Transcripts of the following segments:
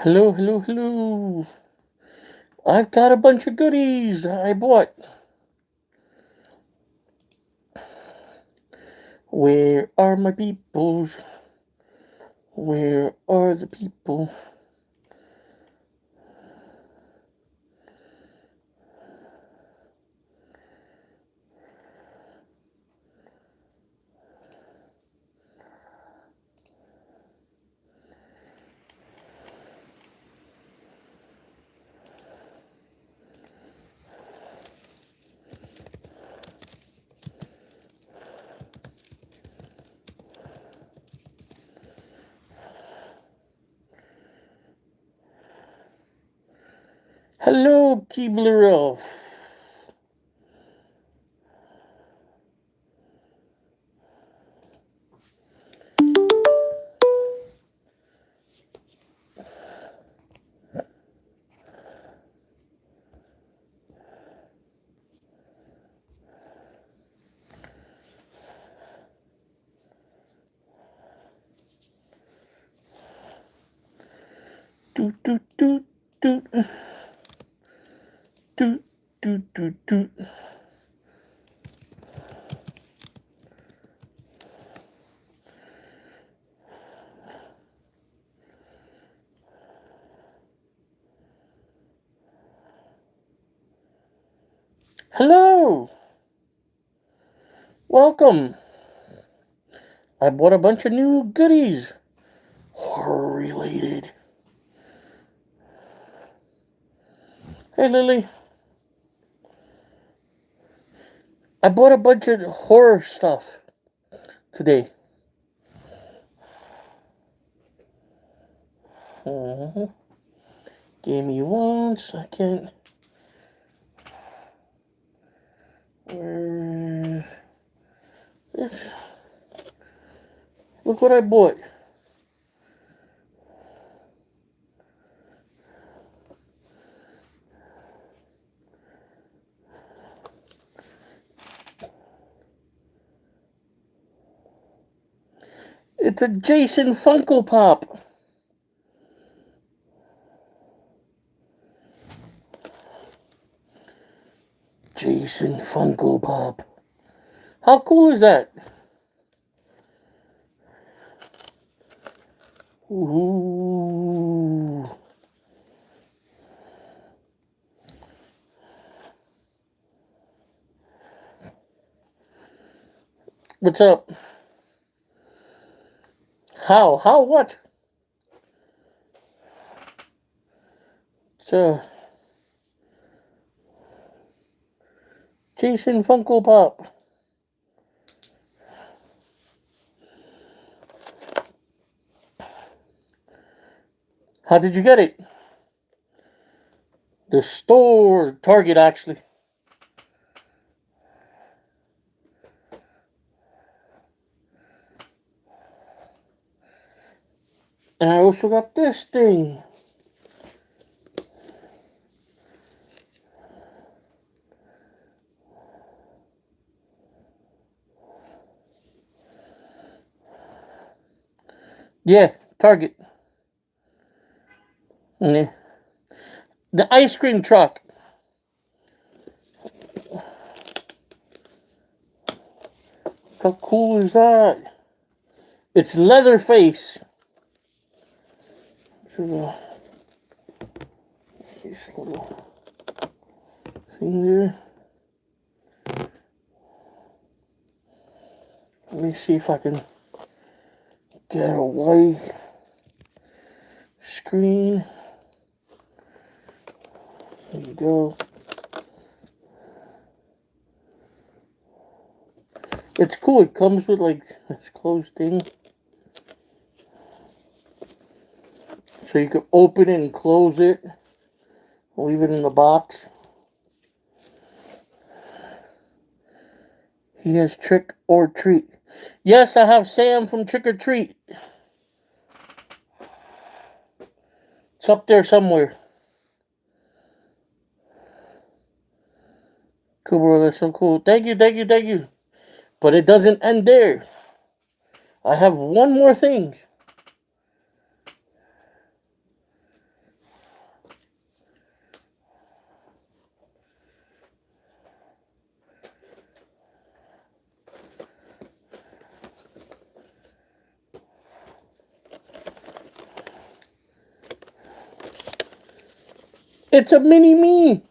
Hello, hello, hello. I've got a bunch of goodies I bought. Where are my peoples? Where are the people? Hello, Keebler Elf. Doot, doot, doot, doot. Doot, doot, doot, doot. Hello. Welcome. I bought a bunch of new goodies. Horror related. Hey, Lily. I bought a bunch of horror stuff today. Give me 1 second. Look what I bought. It's a Jason Funko Pop. Jason Funko Pop. How cool is that? Ooh. What's up? How? How what? It's a Jason Funko Pop. How did you get it? The store, Target actually. And I also got this thing. Yeah, Target. Yeah. The ice cream truck. How cool is that? It's Leatherface. So, this little thing there. Let me see if I can get a white screen. There you go. It's cool. It comes with like this closed thing. So you can open it and close it. Leave it in the box. He has Trick or Treat. Yes, I have Sam from Trick or Treat. It's up there somewhere. Cool, bro. That's so cool. Thank you, thank you, thank you. But it doesn't end there. I have one more thing. It's a mini me.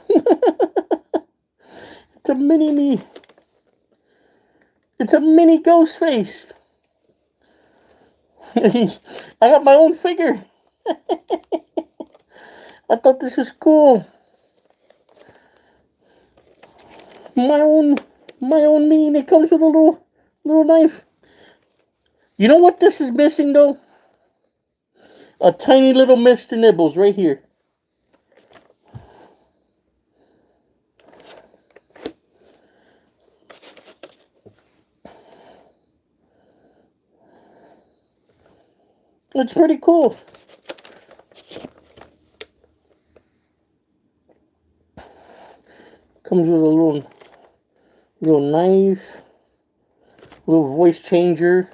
It's a mini me. It's a mini GhostFace. I got my own figure. I thought this was cool. My own, my own me, and it comes with a little knife. You know what this is missing though? A tiny little Mr. Nibbles right here. It's pretty cool. Comes with a little knife, little voice changer.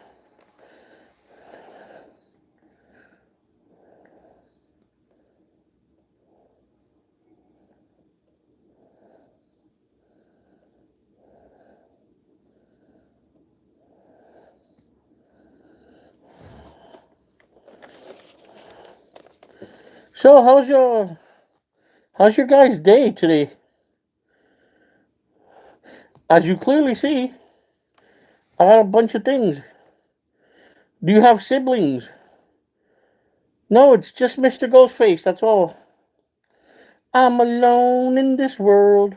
So how's your guys' day today? As you clearly see, I got a bunch of things. Do you have siblings? No, it's just Mr. Ghostface, that's all. I'm alone in this world.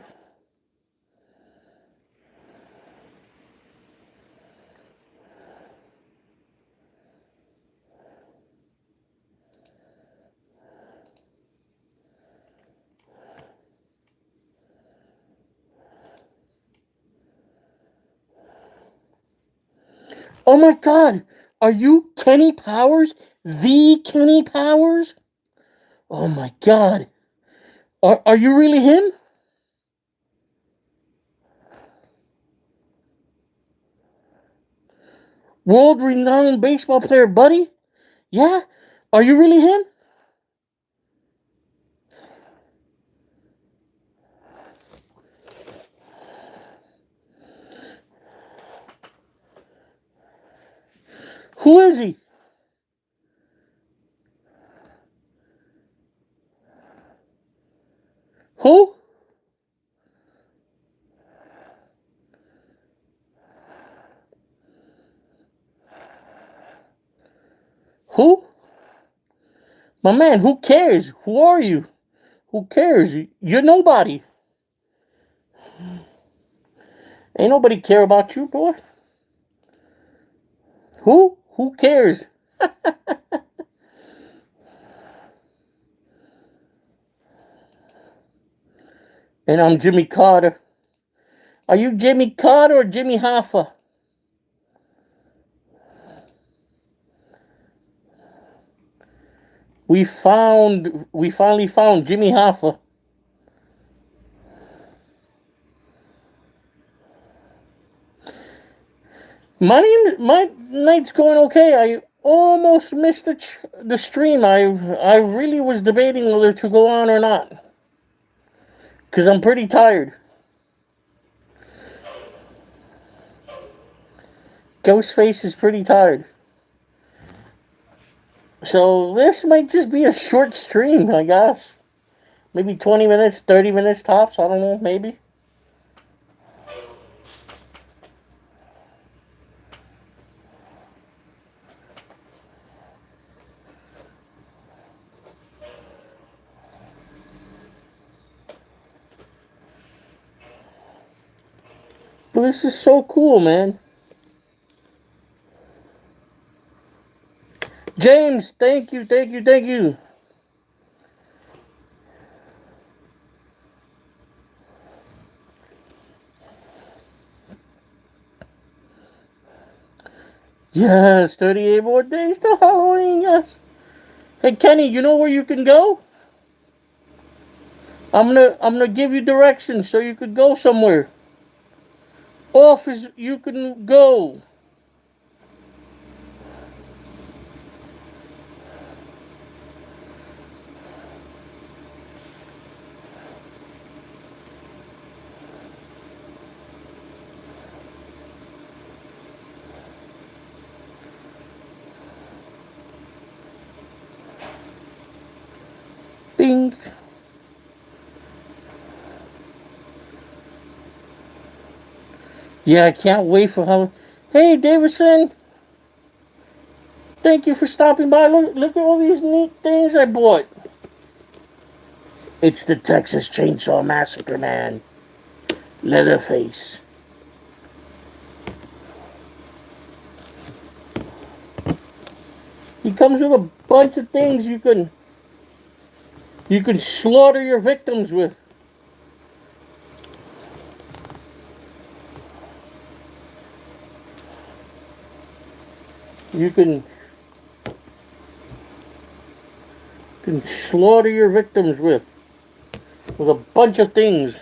Oh my god, are you Kenny Powers? The Kenny Powers? Oh my god. Are you really him? World renowned baseball player, buddy? Yeah? Are you really him? Who is he? Who? Who? My man, who cares? Who are you? Who cares? You're nobody. Ain't nobody care about you, boy. Who? Who cares? And I'm Jimmy Carter. Are you Jimmy Carter or Jimmy Hoffa? We finally found Jimmy Hoffa. My night's going okay. I almost missed the stream. I really was debating whether to go on or not because I'm pretty tired. Ghostface is pretty tired. So this might just be a short stream, I guess. Maybe 20 minutes, 30 minutes tops. I don't know, maybe. But this is so cool, man. James, thank you, thank you, thank you. Yes, 38 more days to Halloween, yes. Hey Kenny, you know where you can go? I'm gonna give you directions so you could go somewhere. Office you can go. Bing. Yeah, I can't wait for how. Hey, Davison. Thank you for stopping by. Look at all these neat things I bought. It's the Texas Chainsaw Massacre, man. Leatherface. He comes with a bunch of things you can slaughter your victims with. You can slaughter your victims with a bunch of things.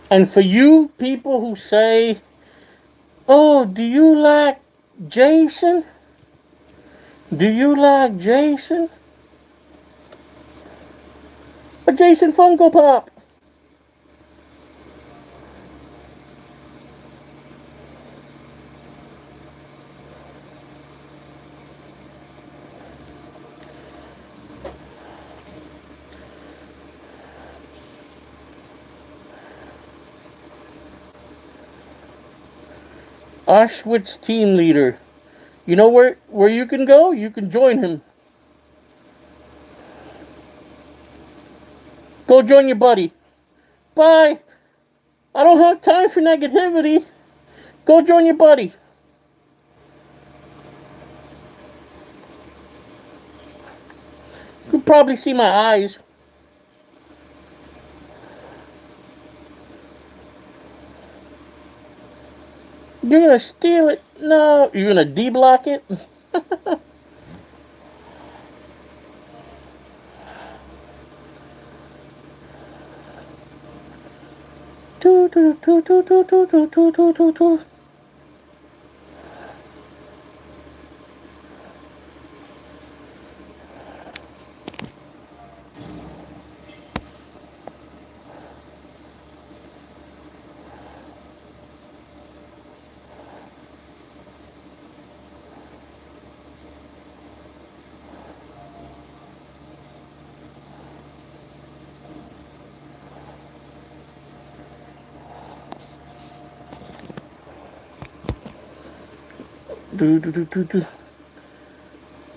And for you people who say, oh, do you like Jason? Do you like Jason? A Jason Funko Pop. Auschwitz team leader. You know where you can go? You can join him. Go join your buddy. Bye. I don't have time for negativity. Go join your buddy. You can probably see my eyes. You're gonna steal it? No. You're gonna D-block it?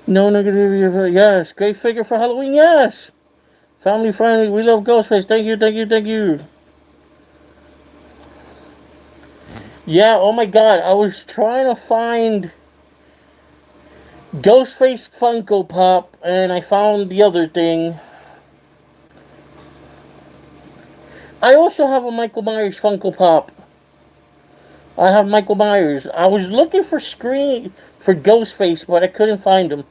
No negativity. Yes. Great figure for Halloween. Yes. Family friendly. We love GhostFace. Thank you, thank you, thank you. Yeah, oh my god. I was trying to find GhostFace Funko Pop and I found the other thing. I also have a Michael Myers Funko Pop. I have Michael Myers. I was looking for Ghostface, but I couldn't find him.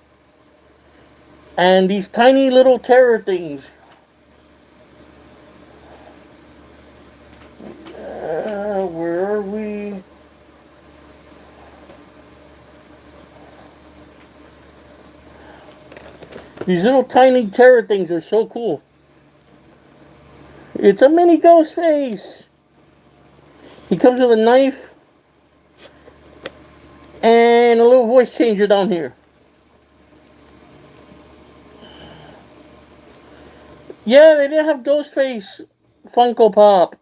And these tiny little terror things. Where are we? These little tiny terror things are so cool. It's a mini Ghostface. He comes with a knife and a little voice changer down here. Yeah, they didn't have Ghostface Funko Pop.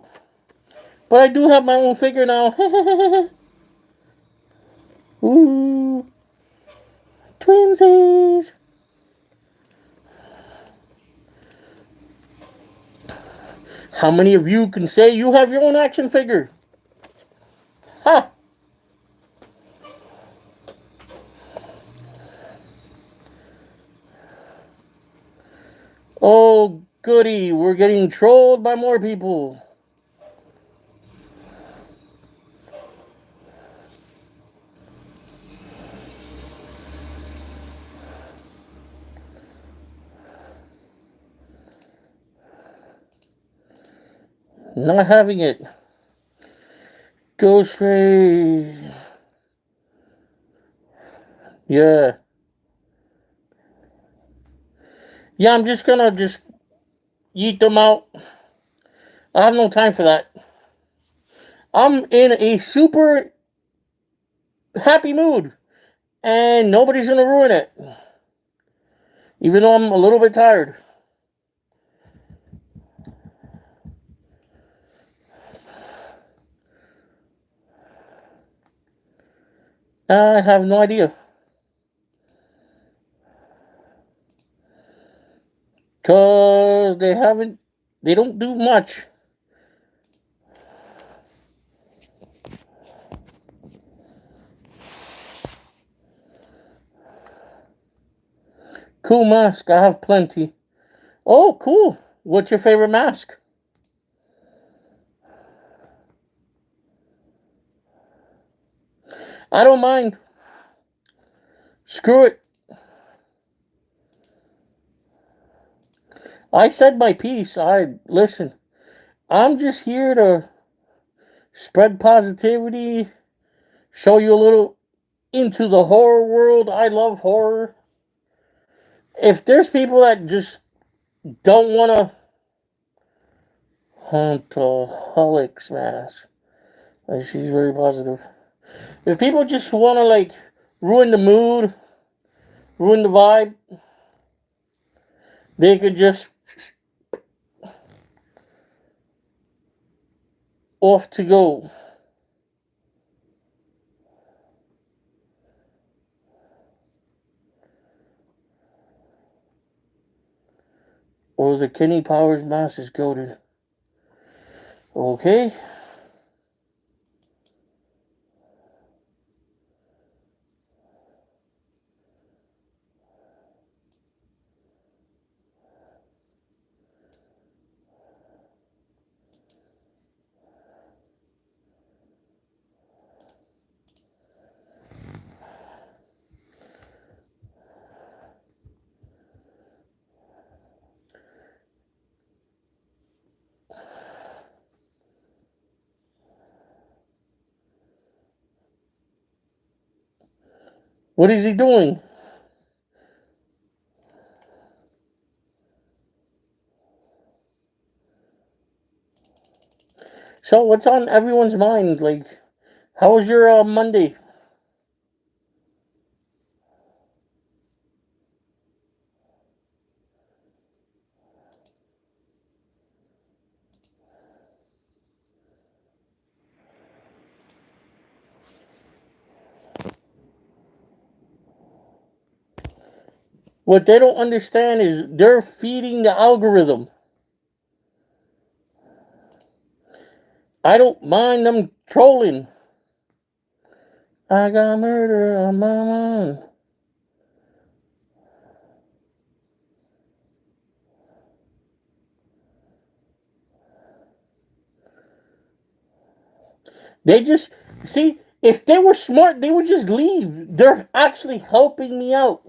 But I do have my own figure now. Ooh. Twinsies. How many of you can say you have your own action figure? Ha! Oh, goody. We're getting trolled by more people. Not having it. Ghostface. Yeah. Yeah, I'm just gonna yeet them out. I have no time for that. I'm in a super happy mood, and nobody's gonna ruin it. Even though I'm a little bit tired. I have no idea. Because they don't do much. Cool mask, I have plenty. Oh, cool. What's your favorite mask? I don't mind. Screw it. I said my piece. Listen. I'm just here to spread positivity, show you a little into the horror world. I love horror. If there's people that just don't want to Huntaholics mask, she's very positive. If people just want to like ruin the mood, ruin the vibe, they could just off to go. Or the Kenny Powers mask is goaded. Okay. What is he doing? So, what's on everyone's mind? Like, how was your Monday? What they don't understand is they're feeding the algorithm. I don't mind them trolling. I got murder on my mind. They just see if they were smart, they would just leave. They're actually helping me out.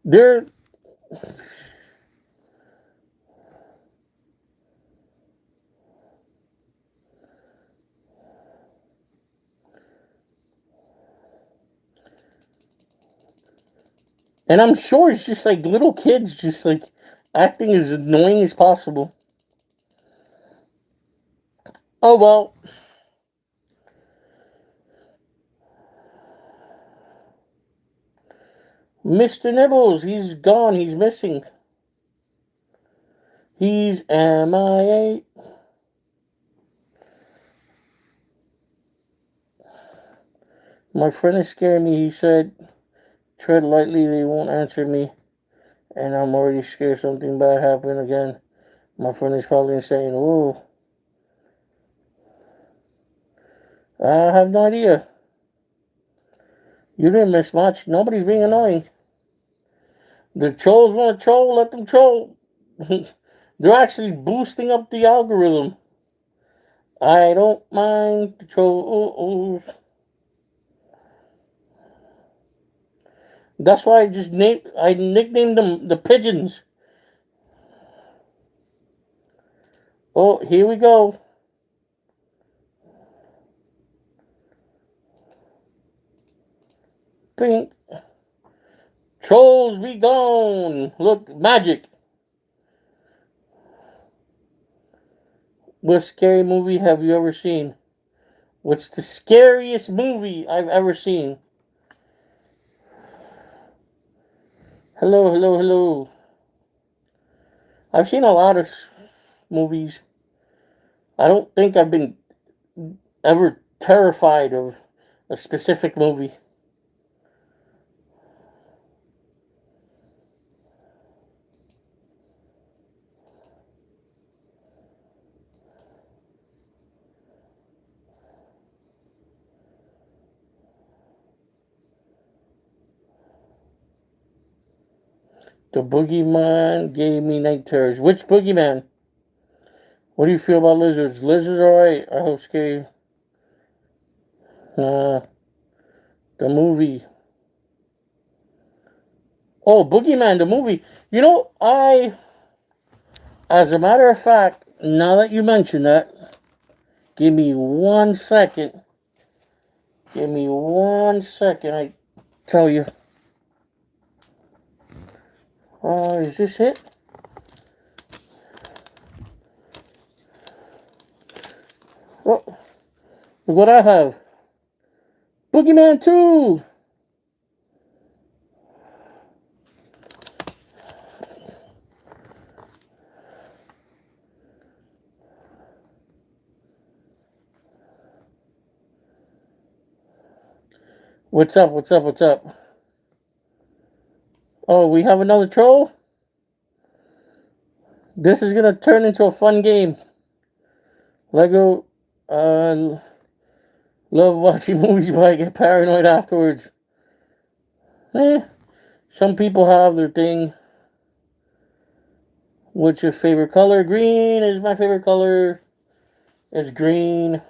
They're and I'm sure it's just like little kids just like acting as annoying as possible. Oh well. Mr. Nibbles, he's gone, he's missing. He's MIA. My friend is scaring me, he said. Tread lightly, they won't answer me. And I'm already scared something bad happened again. My friend is probably saying, "Oh, I have no idea. You didn't miss much. Nobody's being annoying. The trolls want to troll, let them troll. They're actually boosting up the algorithm. I don't mind the trolls. That's why I nicknamed them the pigeons. Oh, here we go. Pink. Trolls be gone. Look, magic. What scary movie have you ever seen? What's the scariest movie I've ever seen? Hello, hello, hello. I've seen a lot of movies. I don't think I've been ever terrified of a specific movie. The Boogeyman gave me night terrors. Which Boogeyman? What do you feel about lizards? Lizards are alright. I hope scary. The movie. Oh, Boogeyman, the movie. You know, as a matter of fact, now that you mention that, give me 1 second. Give me 1 second, I tell you. Is this it? Oh, look what I have. Boogeyman 2! What's up, what's up, what's up? Oh, we have another troll? This is gonna turn into a fun game. Lego, love watching movies, but I get paranoid afterwards. Some people have their thing. What's your favorite color? Green is my favorite color. It's green.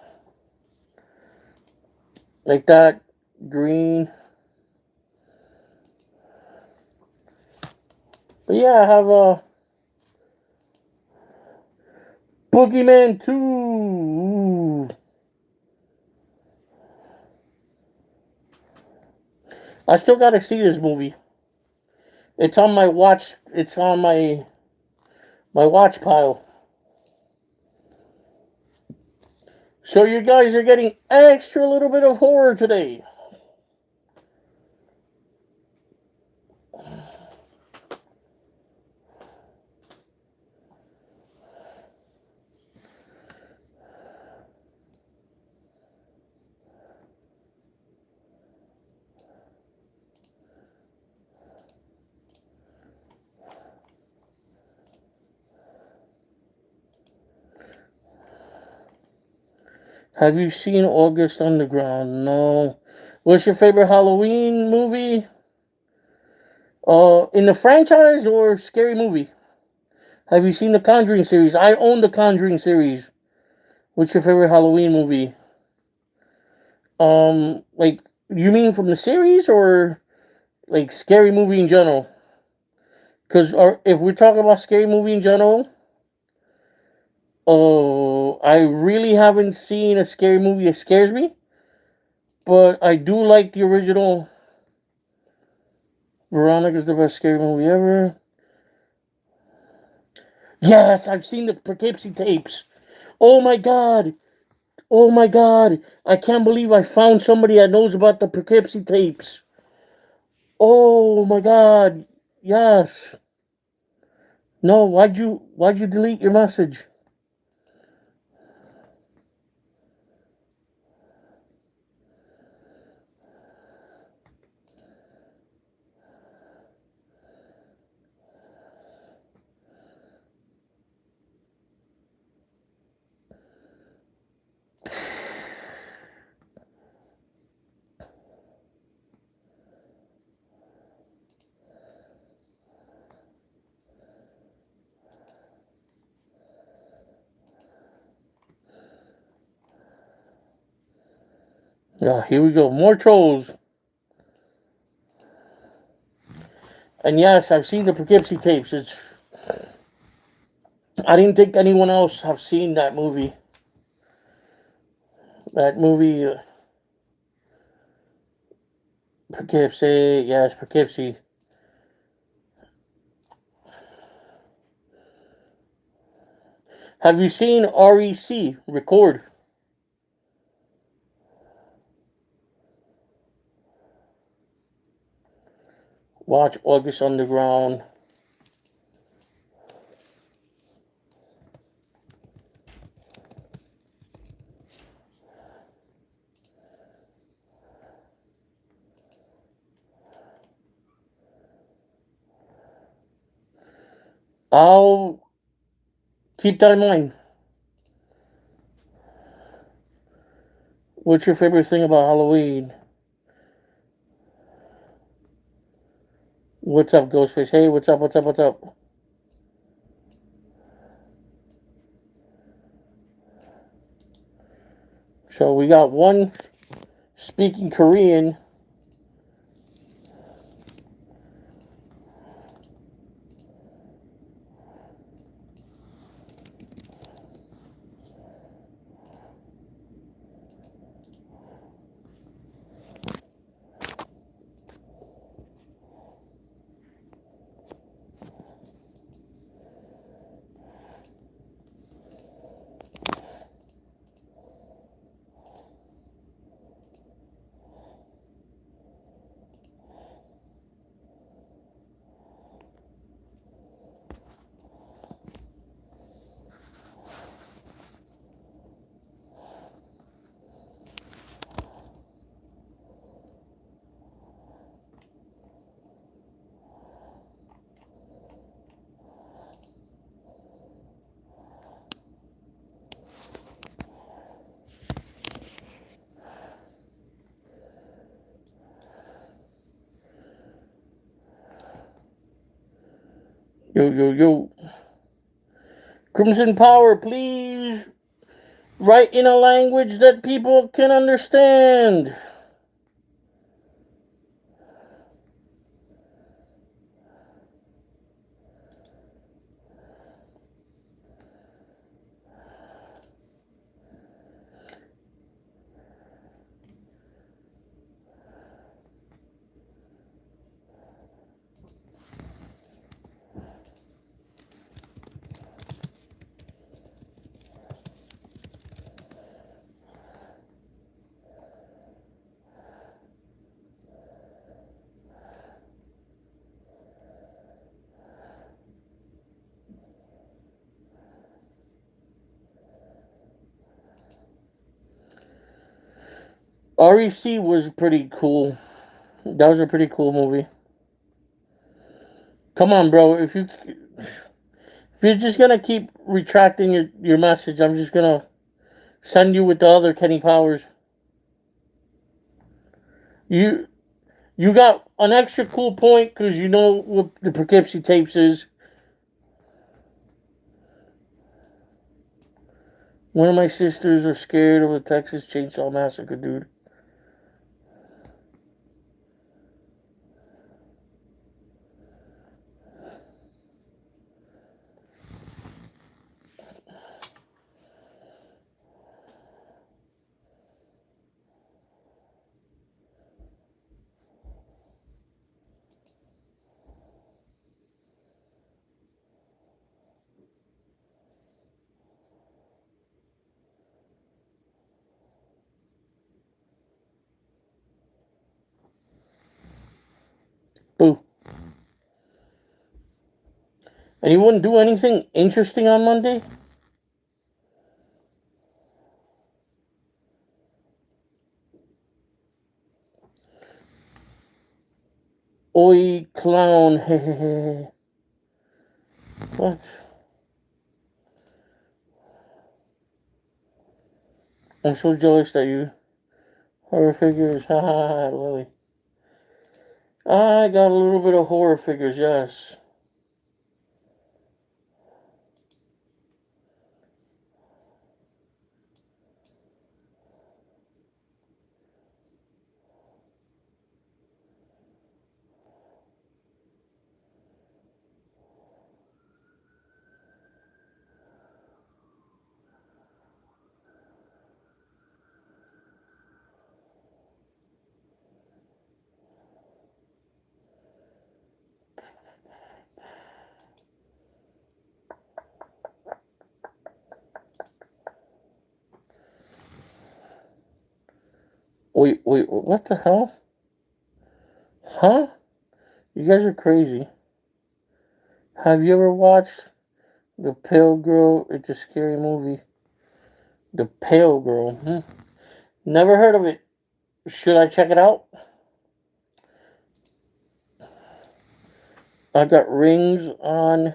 Like that. Green. But yeah, I have a Boogeyman 2. Ooh. I still gotta see this movie. It's on my watch. It's on my watch pile. So you guys are getting extra little bit of horror today. Have you seen August Underground? No. What's your favorite Halloween movie? In the franchise or scary movie? Have you seen the Conjuring series? I own the Conjuring series. What's your favorite Halloween movie? Like, you mean from the series or like scary movie in general? Because if we're talking about scary movie in general, oh, I really haven't seen a scary movie that scares me, but I do like the original. Veronica's the best scary movie ever. Yes, I've seen the Poughkeepsie tapes. Oh my god. Oh my god. I can't believe I found somebody that knows about the Poughkeepsie tapes. Oh my god. Yes. No, why'd you delete your message? Yeah, here we go. More trolls. And yes, I've seen the Poughkeepsie tapes. I didn't think anyone else have seen that movie. That movie, Poughkeepsie. Yes, Poughkeepsie. Have you seen REC record? Watch August Underground. I'll keep that in mind. What's your favorite thing about Halloween? What's up, Ghostface? Hey, what's up, what's up, what's up? So we got one speaking Korean. Yo, yo, yo. Crimson Power, please write in a language that people can understand. REC was pretty cool. That was a pretty cool movie. Come on, bro. If you're just gonna keep retracting your message, I'm just gonna send you with the other Kenny Powers. You you got an extra cool point because you know what the Poughkeepsie tapes is. One of my sisters are scared of a Texas Chainsaw Massacre, dude. Boo. Anyone do anything interesting on Monday? Oi, clown. Hehehe. What? I'm so jealous that you horror figures. Ha ha ha, Lily. I got a little bit of horror figures, yes. Wait, what the hell? Huh? You guys are crazy. Have you ever watched The Pale Girl? It's a scary movie. The Pale Girl. Never heard of it. Should I check it out? I got rings on.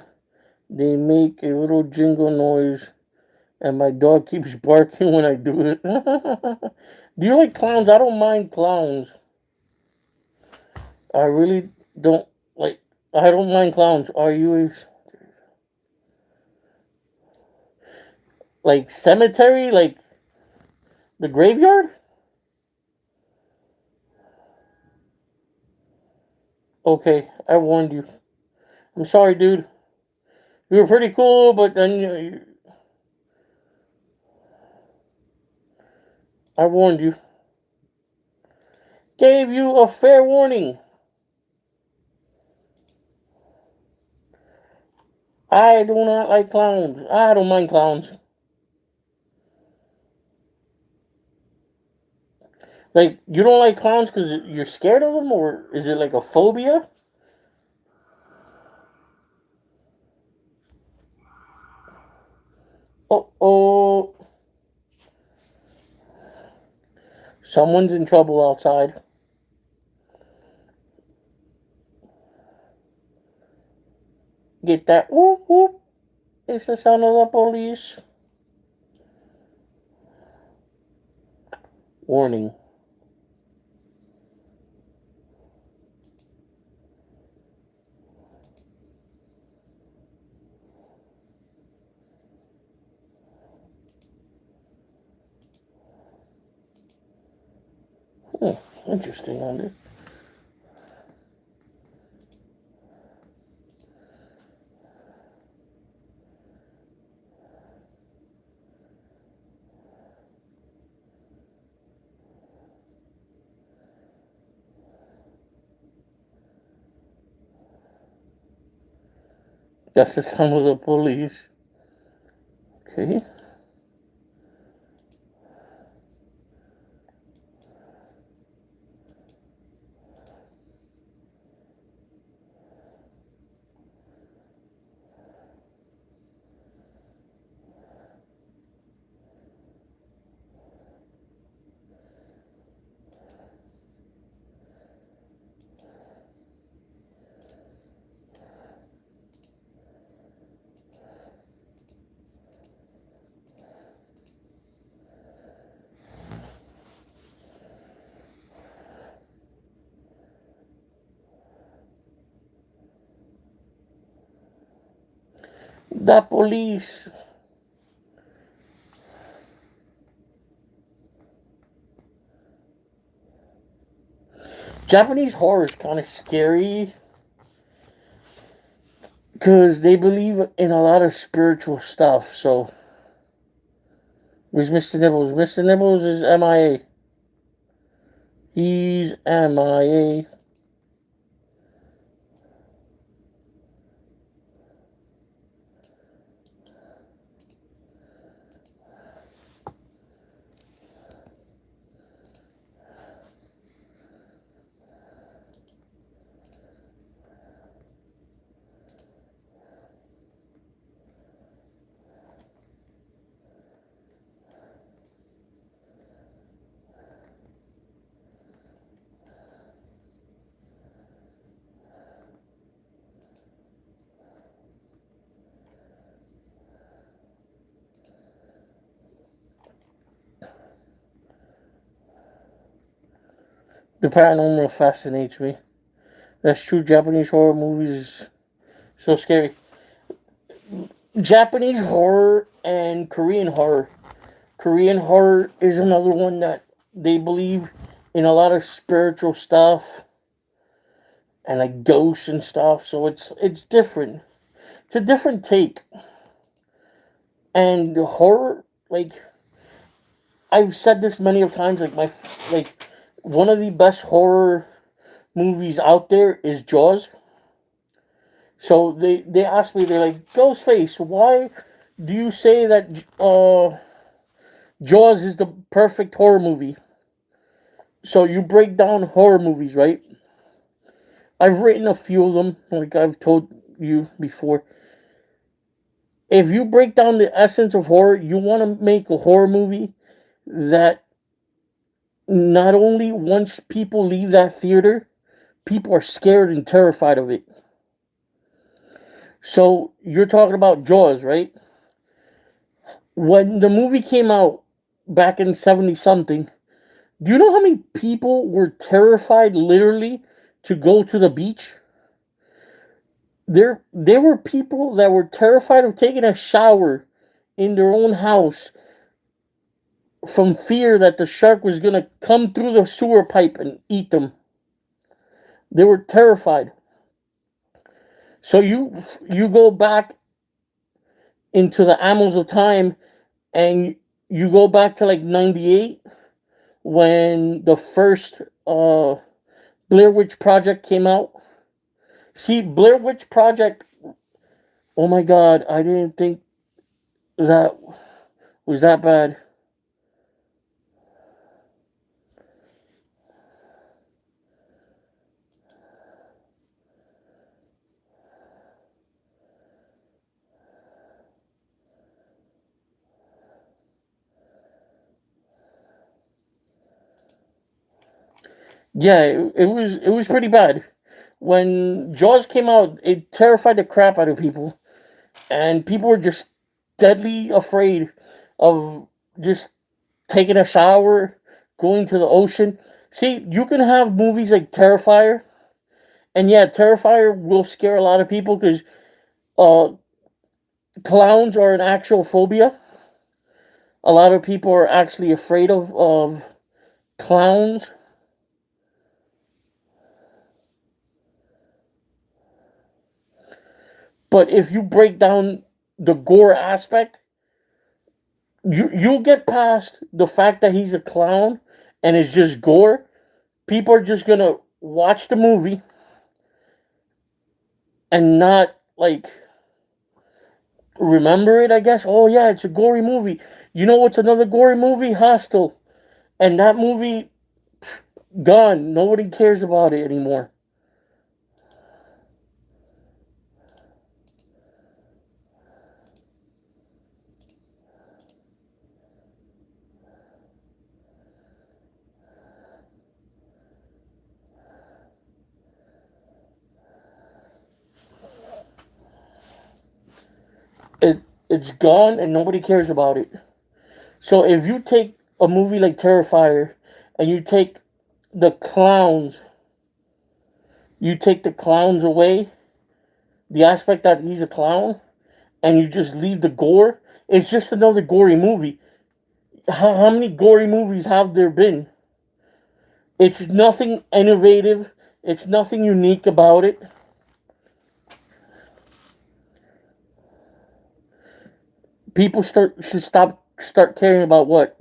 They make a little jingle noise, and my dog keeps barking when I do it. Do you like clowns? I don't mind clowns. I really don't like. I don't mind clowns. Are you like cemetery? Like the graveyard? Okay, I warned you. I'm sorry, dude. You were pretty cool, but then I warned you. Gave you a fair warning. I do not like clowns. I don't mind clowns. Like, you don't like clowns because you're scared of them, or is it like a phobia? Oh. Someone's in trouble outside. Get that whoop whoop. It's the sound of the police. Warning. Interesting on it. That's the sound of the police. Okay. The police. Japanese horror is kind of scary because they believe in a lot of spiritual stuff. So, where's Mr. Nibbles? Mr. Nibbles is MIA. He's MIA. The paranormal fascinates me. That's true. Japanese horror movies is so scary. Japanese horror and Korean horror. Korean horror is another one that they believe in a lot of spiritual stuff and like ghosts and stuff. So it's different. It's a different take. And the horror, like I've said this many of times, like one of the best horror movies out there is Jaws. So they asked me, they're like, Ghostface, why do you say that Jaws is the perfect horror movie? So you break down horror movies, right? I've written a few of them, like I've told you before. If you break down the essence of horror, you want to make a horror movie that not only once people leave that theater, people are scared and terrified of it. So you're talking about Jaws, right? When the movie came out back in 70 something, do you know how many people were terrified literally to go to the beach? There were people that were terrified of taking a shower in their own house from fear that the shark was going to come through the sewer pipe and eat them. They were terrified. So you go back into the annals of time and you go back to like 98 when the first Blair Witch Project came out. See, Blair Witch Project, oh my god, I didn't think that was that bad. Yeah, it was pretty bad. When Jaws came out, it terrified the crap out of people, and people were just deadly afraid of just taking a shower, going to the ocean. See, you can have movies like Terrifier, and yeah, Terrifier will scare a lot of people because uh, clowns are an actual phobia. A lot of people are actually afraid of clowns. But if you break down the gore aspect, you'll get past the fact that he's a clown and it's just gore. People are just gonna watch the movie and not like remember it, I guess. Oh yeah, it's a gory movie. You know what's another gory movie? Hostel. And that movie gone. Nobody cares about it anymore. It it's gone and nobody cares about it. So if you take a movie like Terrifier and you take the clowns away, the aspect that he's a clown, and you just leave the gore, it's just another gory movie. How many gory movies have there been? It's nothing innovative. It's nothing unique about it. People should start caring about what?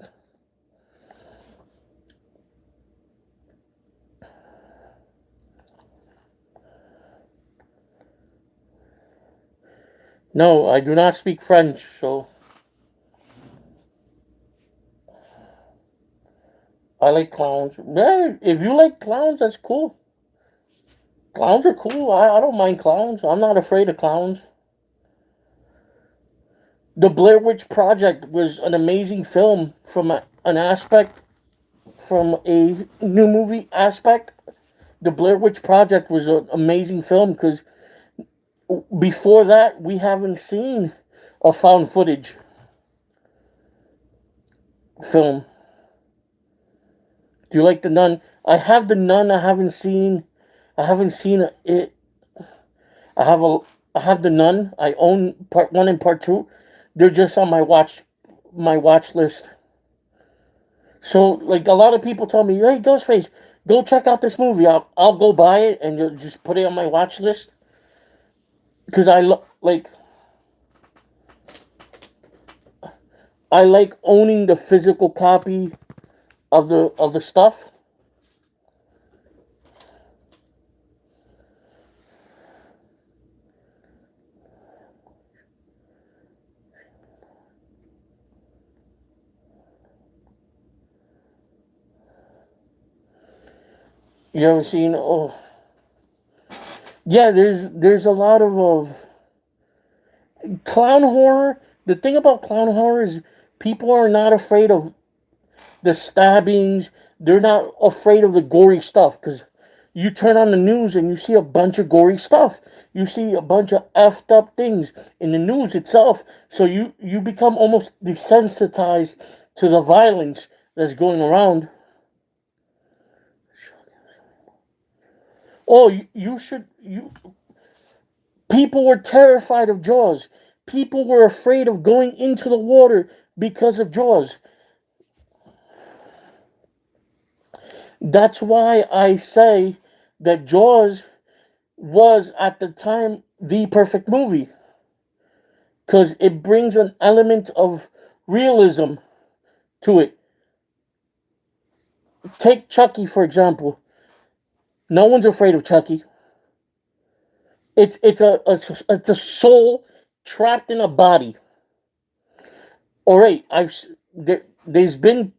No, I do not speak French, so I like clowns. Yeah, if you like clowns, that's cool. Clowns are cool. I don't mind clowns. I'm not afraid of clowns. The Blair Witch Project was an amazing film from an aspect, from a new movie aspect. The Blair Witch Project was an amazing film because before that, we haven't seen a found footage film. Do you like The Nun? I have The Nun. I haven't seen. I haven't seen it. I have a. I have The Nun. I own part one and part two. They're just on my watch list. So like a lot of people tell me, "Hey, Ghostface, go check out this movie." I'll go buy it and just put it on my watch list because I like owning the physical copy of the stuff. You ever seen? Oh, yeah. There's a lot of clown horror. The thing about clown horror is people are not afraid of the stabbings. They're not afraid of the gory stuff because you turn on the news and you see a bunch of gory stuff. You see a bunch of effed up things in the news itself. So you become almost desensitized to the violence that's going around. Oh, you should you people were terrified of Jaws. People were afraid of going into the water because of Jaws. That's why I say that Jaws was at the time the perfect movie because it brings an element of realism to it. Take Chucky for example. No one's afraid of Chucky. It's a soul trapped in a body. All right, there's been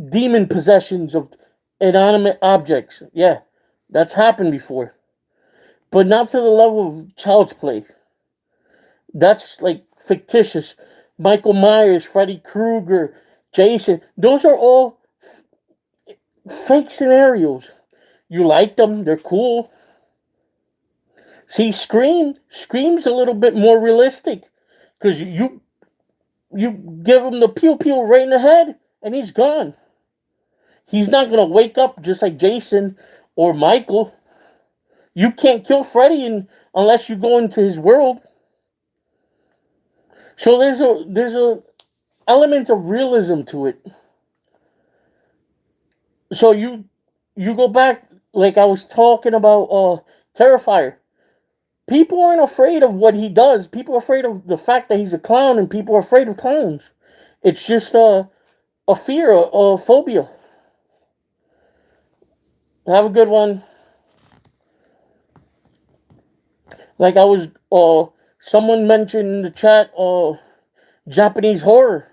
demon possessions of inanimate objects. Yeah, that's happened before, but not to the level of child's play. That's like fictitious. Michael Myers, Freddy Krueger, Jason, those are all fake scenarios. You like them, they're cool. See, Scream's a little bit more realistic because you give him the pew pew right in the head and he's gone. He's not gonna wake up just like Jason or Michael. You can't kill Freddy unless you go into his world. So there's a element of realism to it. So you go back like I was talking about Terrifier. People aren't afraid of what he does. People are afraid of the fact that he's a clown, and people are afraid of clowns. It's just a fear, a phobia. Have a good one. Like I was, someone mentioned in the chat, Japanese horror.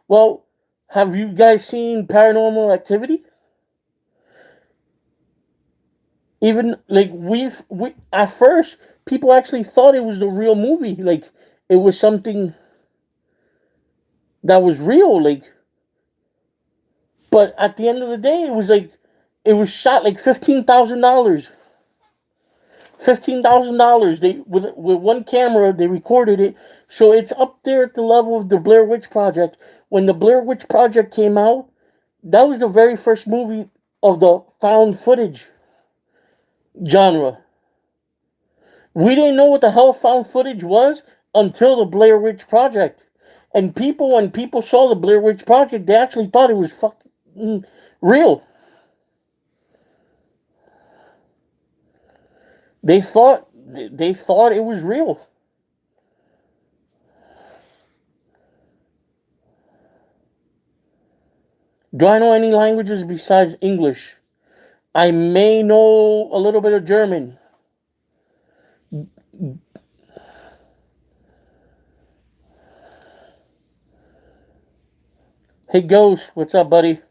Well, have you guys seen Paranormal Activity? Even like we at first people actually thought it was the real movie. Like it was something that was real. Like, but at the end of the day, it was like it was shot like $15,000. $15,000. They with one camera they recorded it, so it's up there at the level of the Blair Witch Project. When the Blair Witch Project came out, that was the very first movie of the found footage genre. We didn't know what the hell found footage was until the Blair Witch Project. And when people saw the Blair Witch Project, they actually thought it was fucking real. They thought it was real. Do I know any languages besides English? I may know a little bit of German. Hey Ghost, what's up, buddy?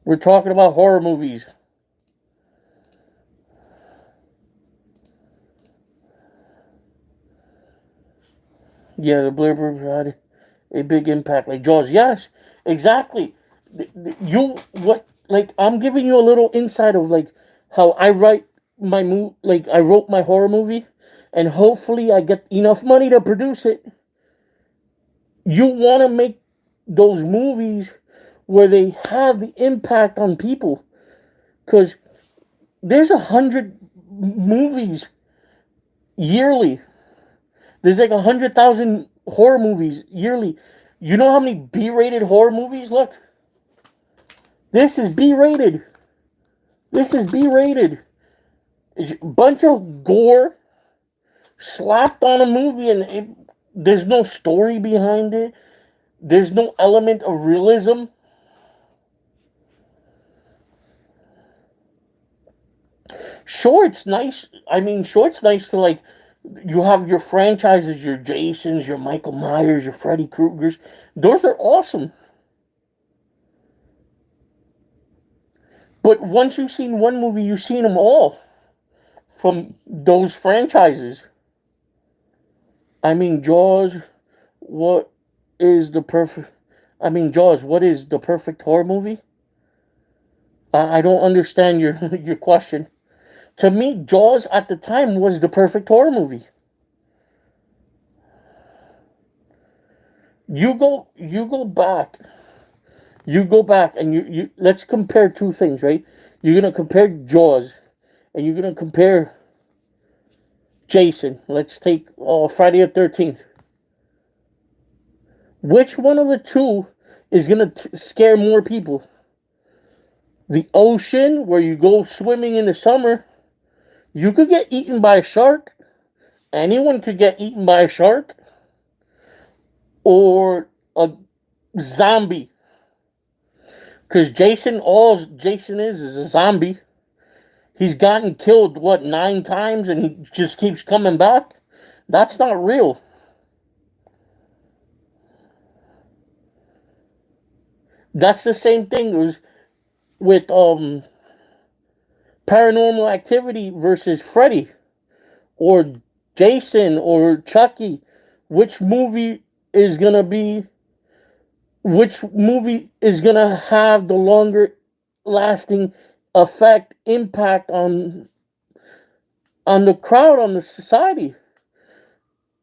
We're talking about horror movies. Yeah, the Blair Witch had a big impact, like Jaws. Yes, exactly. You what? Like I'm giving you a little insight of like how I write my Like I wrote my horror movie, and hopefully I get enough money to produce it. You want to make those movies where they have the impact on people, because there's 100 movies yearly. There's like 100,000 horror movies yearly. You know how many B-rated horror movies? Look, this is B-rated. This is B-rated. It's a bunch of gore slapped on a movie, and there's no story behind it. There's no element of realism. Sure, it's nice. I mean, sure, it's nice to like. You have your franchises, your Jasons, your Michael Myers, your Freddy Kruegers. Those are awesome. But once you've seen one movie, you've seen them all from those franchises. I mean, Jaws, what is the perfect. I mean, Jaws, what is the perfect horror movie? I don't understand your your question. To me, Jaws at the time was the perfect horror movie. You go back and you let's compare two things, right? You're gonna compare Jaws and you're gonna compare Jason. Let's take Friday the 13th. Which one of the two is gonna scare more people? The ocean, where you go swimming in the summer, you could get eaten by a shark. Anyone could get eaten by a shark. Or a zombie. Because all Jason is a zombie. He's gotten killed, what, 9 times and he just keeps coming back? That's not real. That's the same thing as with Paranormal Activity versus Freddy or Jason or Chucky. Which movie is gonna be which movie is gonna have the longer lasting effect impact on the crowd, on the society?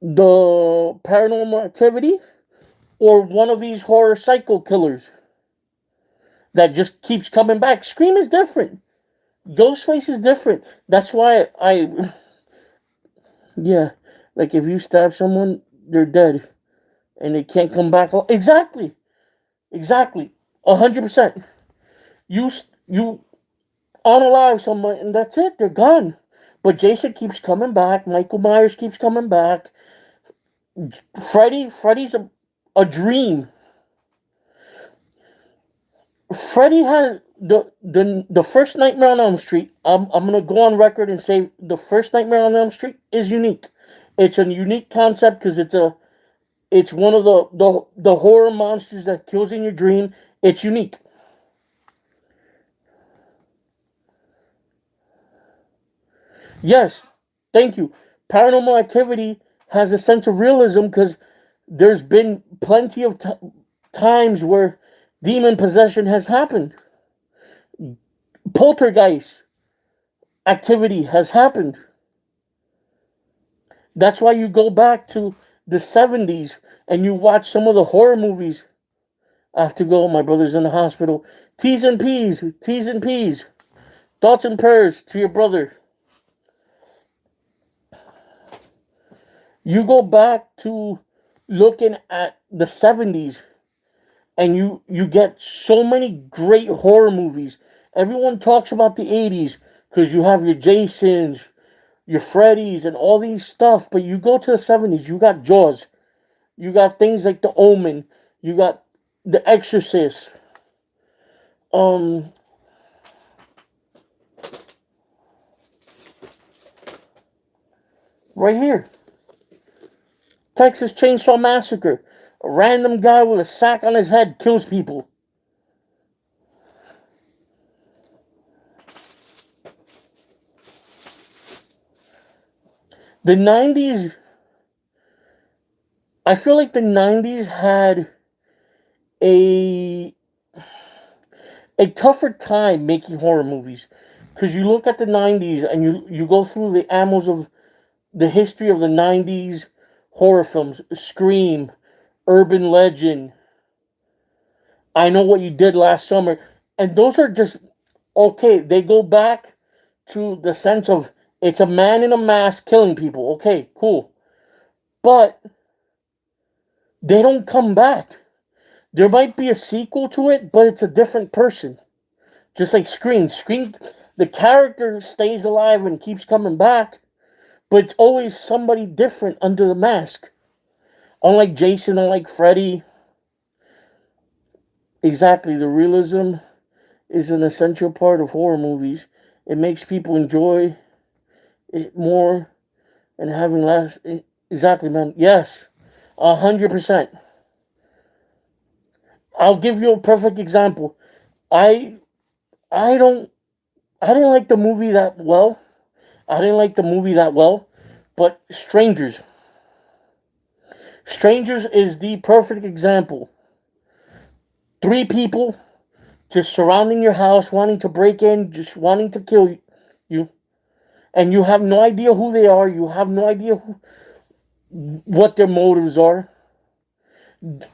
The Paranormal Activity or one of these horror psycho killers that just keeps coming back? Scream is different. Ghostface is different. That's why yeah, like if you stab someone, they're dead and they can't come back. Exactly, exactly, 100%. You unalive someone and that's it. They're gone. But Jason keeps coming back. Michael Myers keeps coming back. Freddy's a dream. Freddy has the first Nightmare on Elm Street. I'm gonna go on record and say the first Nightmare on Elm Street is unique. It's a unique concept because it's one of the horror monsters that kills in your dream. It's unique. Yes, thank you. Paranormal Activity has a sense of realism because there's been plenty of times where demon possession has happened. Poltergeist activity has happened. That's why you go back to the 70s and you watch some of the horror movies. I have to go. My brother's in the hospital. T's and P's. T's and P's. Thoughts and prayers to your brother. You go back to looking at the 70s and you get so many great horror movies. Everyone talks about the 80s because you have your Jasons, your Freddys, and all these stuff. But you go to the 70s, you got Jaws. You got things like The Omen. You got The Exorcist. Um, right here. Texas Chainsaw Massacre. A random guy with a sack on his head kills people. The 90s, I feel like the 90s had a a tougher time making horror movies. Because you look at the 90s and you go through the annals of the history of the 90s horror films. Scream, Urban Legend, I Know What You Did Last Summer. And those are just, okay, they go back to the sense of it's a man in a mask killing people. Okay, cool. But they don't come back. There might be a sequel to it, but it's a different person. Just like Scream. Scream, the character stays alive and keeps coming back, but it's always somebody different under the mask. Unlike Jason, unlike Freddy. Exactly, the realism is an essential part of horror movies. It makes people enjoy it more and having less. Exactly, man. Yes, 100%. I'll give you a perfect example. I I don't. I didn't like the movie that well. But Strangers is the perfect example. Three people just surrounding your house, wanting to break in, just wanting to kill you, and you have no idea who they are. You have no idea what their motives are.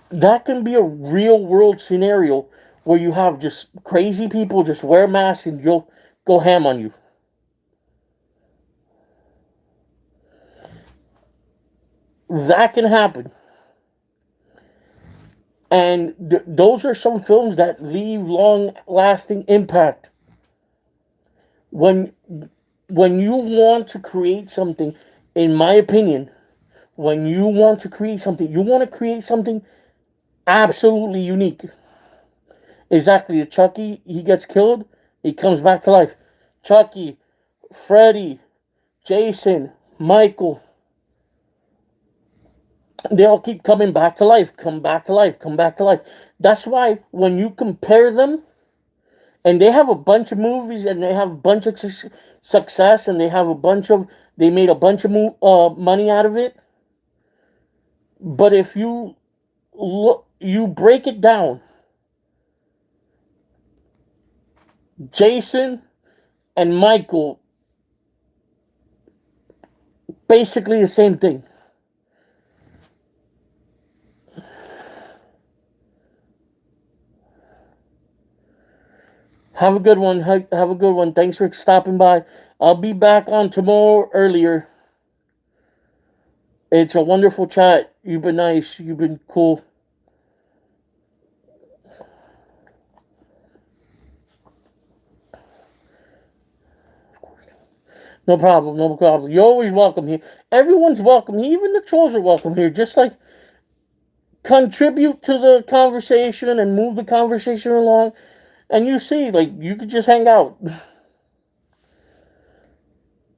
That can be a real world scenario where you have just crazy people just wear masks and you'll go ham on you. That can happen. And those are some films that leave long lasting impact. When when you want to create something, in my opinion, when you want to create something, you want to create something absolutely unique. Exactly. Chucky, he gets killed, he comes back to life. Chucky, Freddy, Jason, Michael, they all keep coming back to life, come back to life, come back to life. That's why when you compare them, and they have a bunch of movies, and they have a bunch of success, and they made a bunch of money out of it. But if you break it down, Jason and Michael, basically the same thing. Have a good one. Have a good one. Thanks for stopping by. I'll be back on tomorrow earlier. It's a wonderful chat. You've been nice. You've been cool. No problem. No problem. You're always welcome here. Everyone's welcome. Even the trolls are welcome here. Just like contribute to the conversation and move the conversation along. And you see, like, you could just hang out.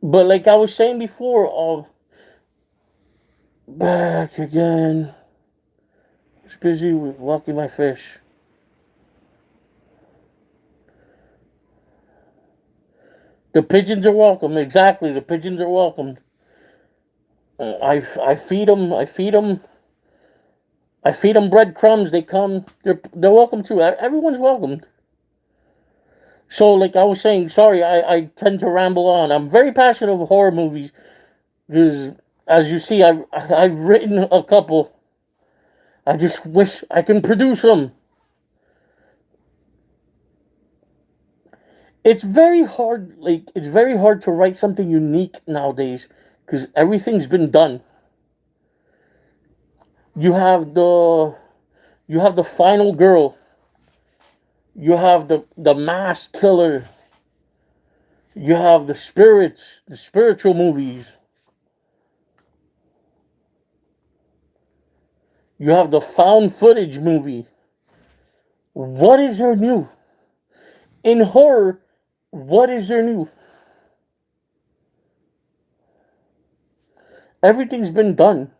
But like I was saying before, back again. Just busy with walking my fish. The pigeons are welcome. Exactly, the pigeons are welcome. I feed them. I feed them breadcrumbs. They come. They're welcome too. Everyone's welcome. So, like I was saying, sorry, I tend to ramble on. I'm very passionate of horror movies because, as you see, I've written a couple. I just wish I can produce them. It's very hard to write something unique nowadays because everything's been done. You have the you have the final girl. You have the mass killer. You have the spirits, the spiritual movies. You have the found footage movie. What is there new? In horror, what is there new? Everything's been done.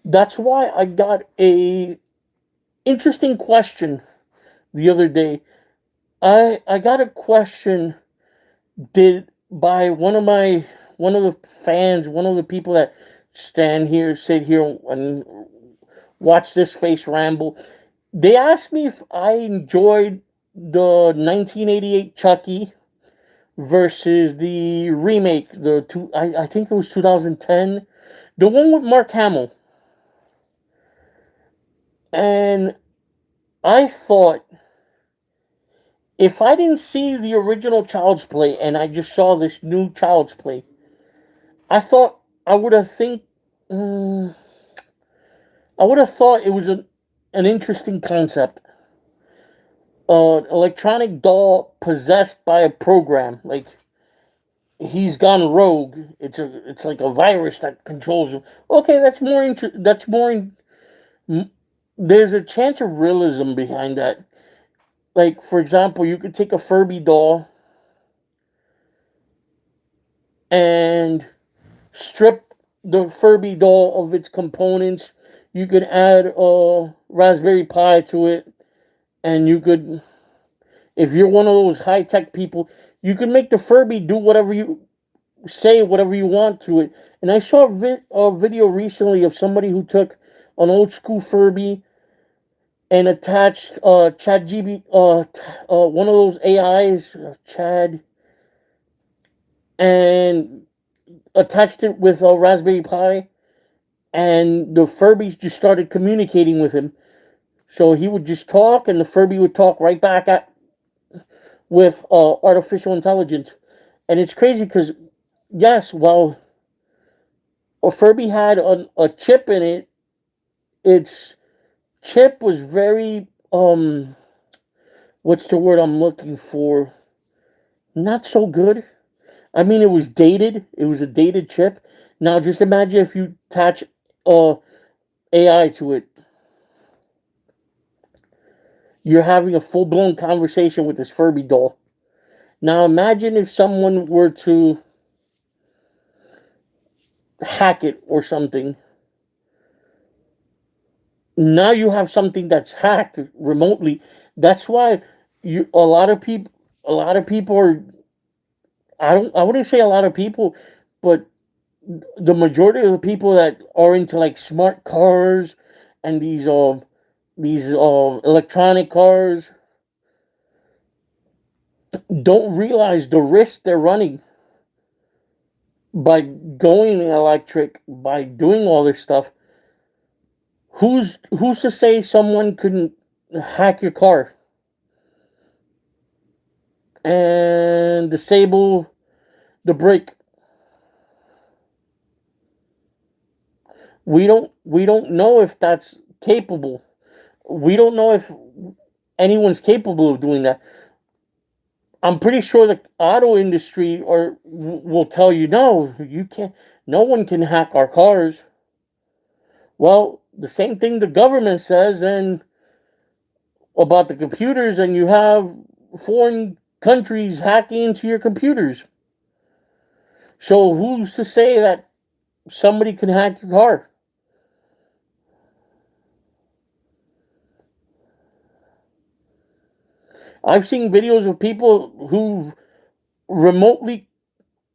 That's why I got a interesting question the other day. I got a question did by one of the fans, one of the people that sit here and watch this face ramble. They asked me if I enjoyed the 1988 Chucky versus the remake, I think it was 2010, the one with Mark Hamill. And I thought, if I didn't see the original Child's Play and I just saw this new Child's Play, I thought I would have think I would have thought it was an interesting concept. An electronic doll possessed by a program, like he's gone rogue. It's like a virus that controls him. Okay, there's a chance of realism behind that. Like, for example, you could take a Furby doll and strip the Furby doll of its components. You could add a Raspberry Pi to it, and you could, if you're one of those high tech people, you could make the Furby do whatever you say, whatever you want to it. And I saw a video recently of somebody who took an old school Furby and attached Chad GB, one of those AIs, Chad, and attached it with a Raspberry Pi, and the Furby just started communicating with him. So he would just talk, and the Furby would talk right back at with artificial intelligence. And it's crazy because, yes, while a Furby had a chip in it, its chip was very, what's the word I'm looking for? Not so good. I mean, it was dated. It was a dated chip. Now, just imagine if you attach AI to it. You're having a full blown conversation with this Furby doll. Now, imagine if someone were to hack it or something. Now you have something that's hacked remotely. That's why a lot of people are, I wouldn't say a lot of people, but the majority of the people that are into like smart cars and these electronic cars don't realize the risk they're running by going electric, by doing all this stuff. Who's to say someone couldn't hack your car and disable the brake? We don't know if that's capable. We don't know if anyone's capable of doing that. I'm pretty sure the auto industry or will tell you no, you can't. No one can hack our cars. Well, the same thing the government says and about the computers, and you have foreign countries hacking into your computers. So who's to say that somebody can hack your car? I've seen videos of people who've remotely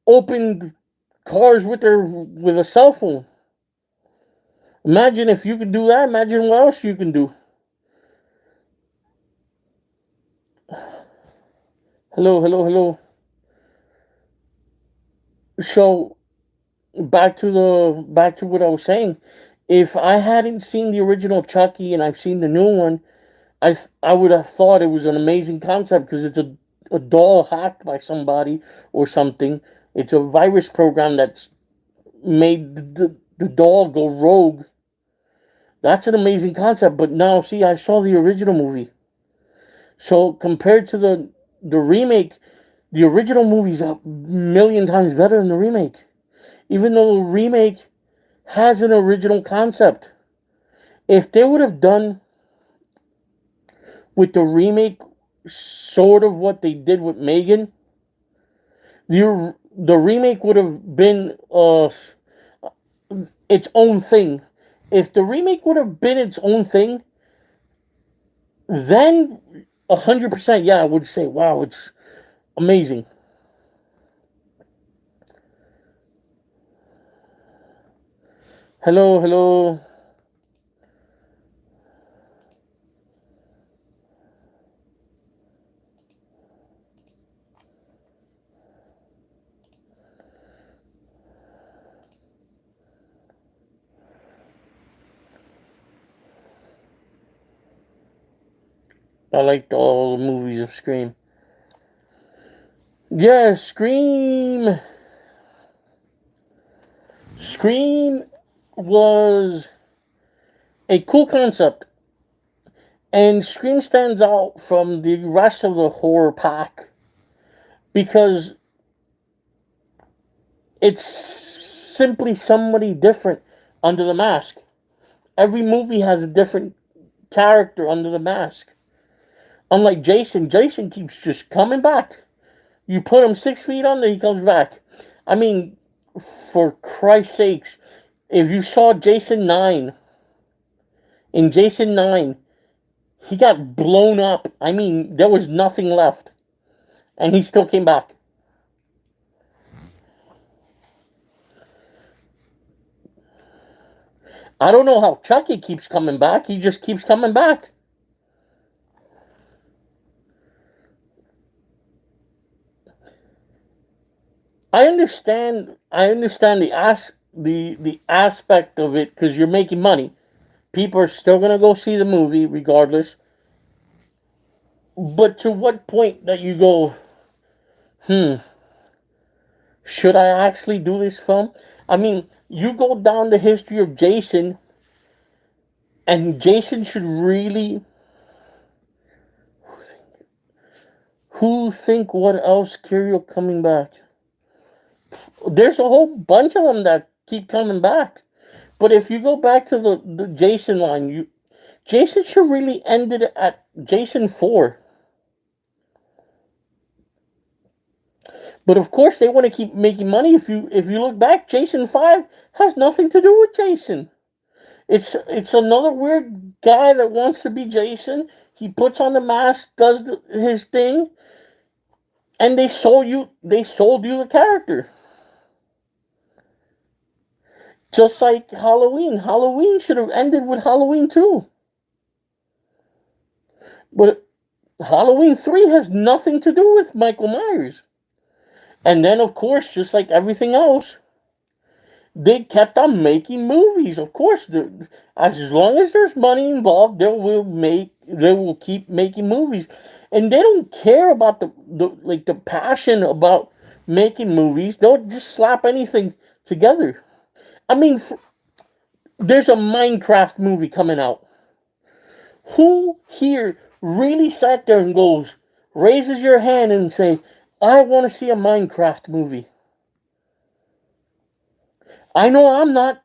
opened cars with a cell phone. Imagine if you could do that. Imagine what else you can do. Hello, hello, hello. So back to what I was saying. If I hadn't seen the original Chucky and I've seen the new one, I would have thought it was an amazing concept because it's a doll hacked by somebody or something. It's a virus program that's made the doll go rogue. That's an amazing concept. But now, see, I saw the original movie. So compared to the remake, the original movie's a million times better than the remake. Even though the remake has an original concept. If they would have done with the remake sort of what they did with Megan, the remake would have been its own thing. If the remake would have been its own thing, then 100%, yeah, I would say, wow, it's amazing. Hello, hello. I liked all the movies of Scream. Yeah, Scream. Scream was a cool concept. And Scream stands out from the rest of the horror pack because it's simply somebody different under the mask. Every movie has a different character under the mask. Unlike Jason, Jason keeps just coming back. You put him 6 feet under, he comes back. I mean, for Christ's sakes, if you saw Jason 9, In Jason 9, he got blown up. I mean, there was nothing left. And he still came back. I don't know how Chucky keeps coming back. He just keeps coming back. I understand the aspect of it because you're making money. People are still gonna go see the movie regardless. But to what point that you go, should I actually do this film? I mean, you go down the history of Jason, and Jason should really. Who think what else? Curio coming back. There's a whole bunch of them that keep coming back. But if you go back to the Jason line, Jason should really end it at Jason 4. But of course, they want to keep making money. If you look back, Jason 5 has nothing to do with Jason. It's another weird guy that wants to be Jason. He puts on the mask, does his thing, and they sold you the character. Just like Halloween. Halloween should have ended with Halloween 2. But Halloween 3 has nothing to do with Michael Myers. And then, of course, just like everything else, they kept on making movies. Of course, as long as there's money involved, they will keep making movies, and they don't care about the passion about making movies. They'll just slap anything together. I mean, there's a Minecraft movie coming out. Who here really sat there and raises your hand and say, I want to see a Minecraft movie? I know I'm not.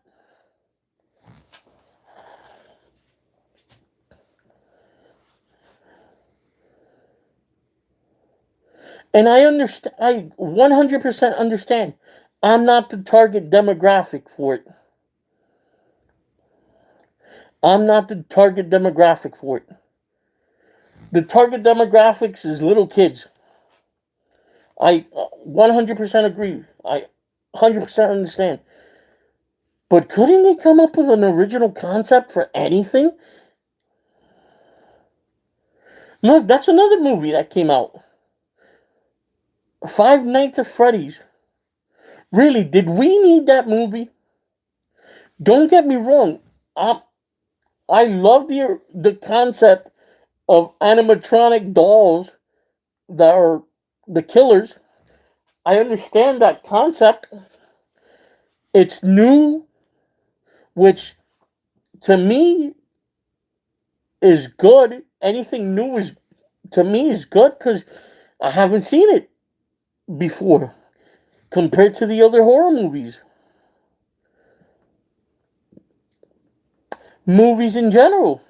And I understand, I 100% understand. I'm not the target demographic for it. I'm not the target demographic for it. The target demographics is little kids. I 100% agree. I 100% understand. But couldn't they come up with an original concept for anything? Look, that's another movie that came out. Five Nights at Freddy's. Really, did we need that movie? Don't get me wrong. I love the concept of animatronic dolls that are the killers. I understand that concept. It's new, which to me is good. Anything new is to me is good because I haven't seen it before compared to the other horror movies. Movies in general.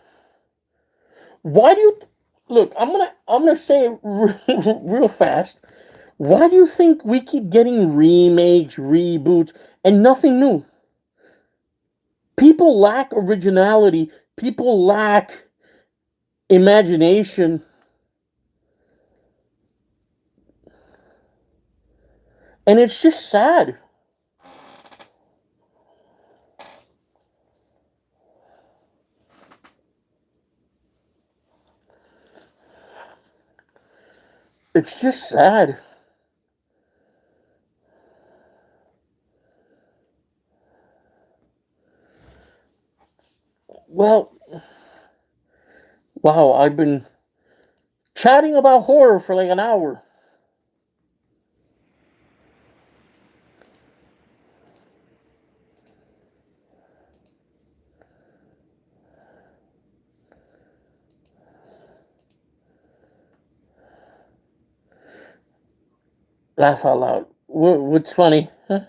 Why do you look? I'm gonna say it real fast. Why do you think we keep getting remakes, reboots, and nothing new? People lack originality. People lack imagination. And it's just sad. It's just sad. Well, wow, I've been chatting about horror for like an hour. Laugh out loud. What's funny? Huh?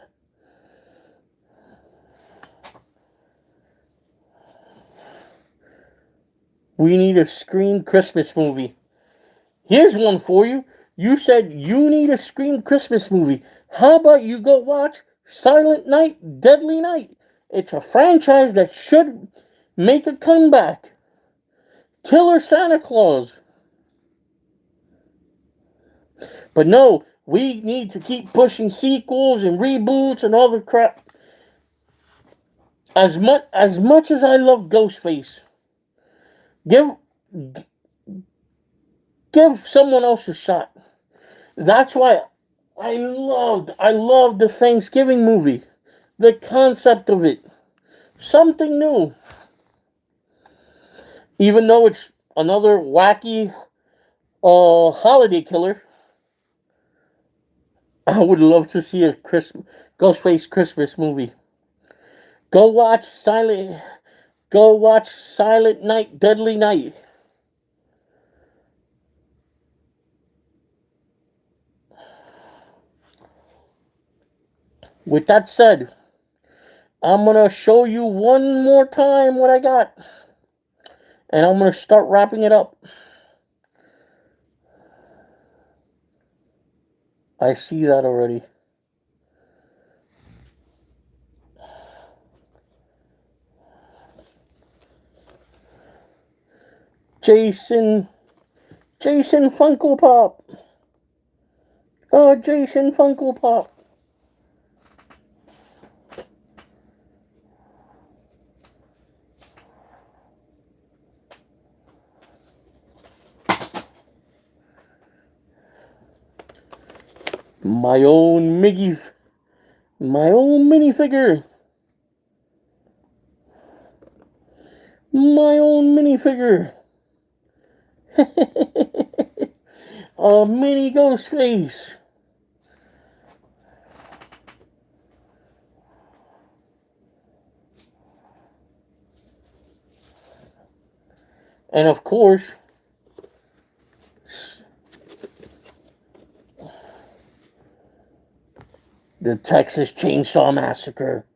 We need a Scream Christmas movie. Here's one for you. You said you need a Scream Christmas movie. How about you go watch Silent Night, Deadly Night? It's a franchise that should Make a comeback. Killer Santa Claus. But no, we need to keep pushing sequels and reboots and all the crap. As much as I love Ghostface, give give someone else a shot. That's why I loved the Thanksgiving movie. The concept of it. Something new. Even though it's another wacky holiday killer, I would love to see a Ghostface Christmas movie. Go watch Silent Go watch Silent Night, Deadly Night. With that said, I'm gonna show you one more time what I got. And I'm gonna start wrapping it up. I see that already. Jason Funko Pop. Oh, Jason Funko Pop. My own my own minifigure. My own minifigure. A mini Ghostface. And of course, the Texas Chainsaw Massacre.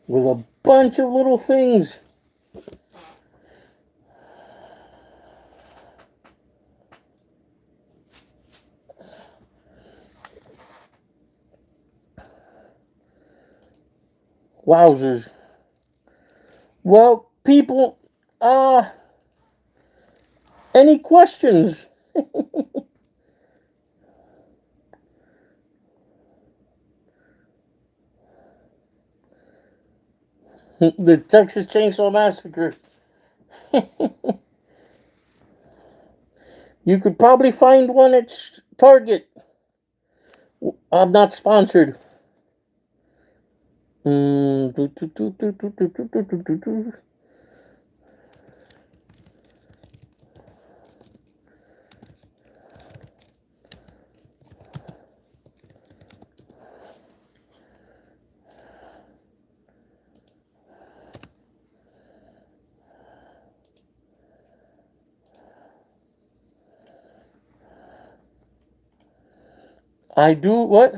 With a bunch of little things. Wowzers. Well, people, any questions? The Texas Chainsaw Massacre. You could probably find one at Target. I'm not sponsored. I do what?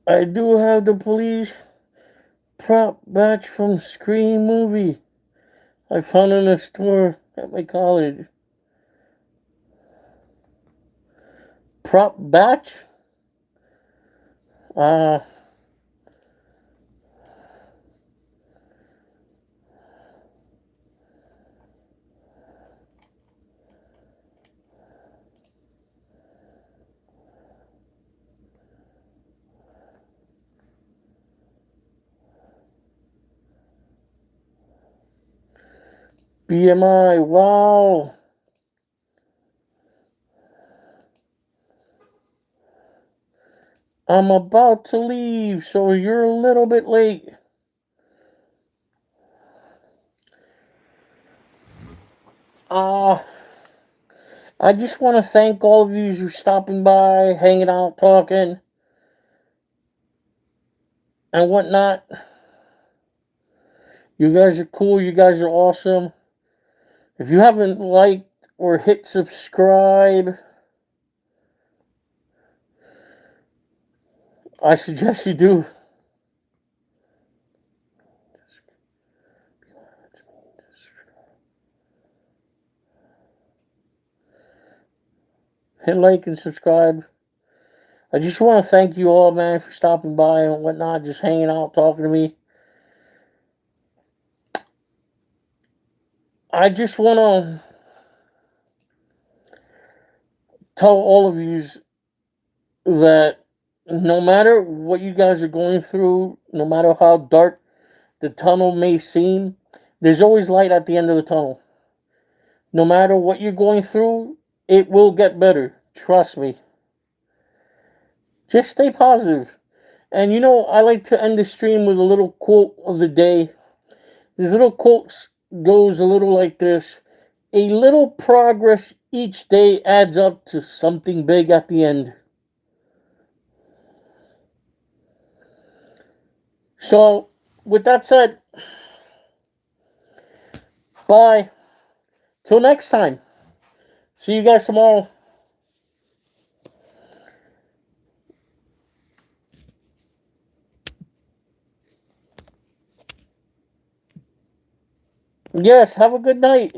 I do have the police prop batch from Scream movie. I found in a store at my college. Prop batch? Uh, BMI, wow. I'm about to leave, so you're a little bit late. Uh, I just want to thank all of you for stopping by, hanging out, talking, and whatnot. You guys are cool. You guys are awesome. If you haven't liked or hit subscribe, I suggest you do. Hit like and subscribe. I just want to thank you all, man, for stopping by and whatnot, just hanging out, talking to me. I just want to tell all of you that no matter what you guys are going through, no matter how dark the tunnel may seem, there's always light at the end of the tunnel. No matter what you're going through, it will get better. Trust me. Just stay positive. And you know, I like to end the stream with a little quote of the day. This little quote goes a little like this: a little progress each day adds up to something big at the end. So, with that said, bye. Till next time. See you guys tomorrow. Yes, have a good night.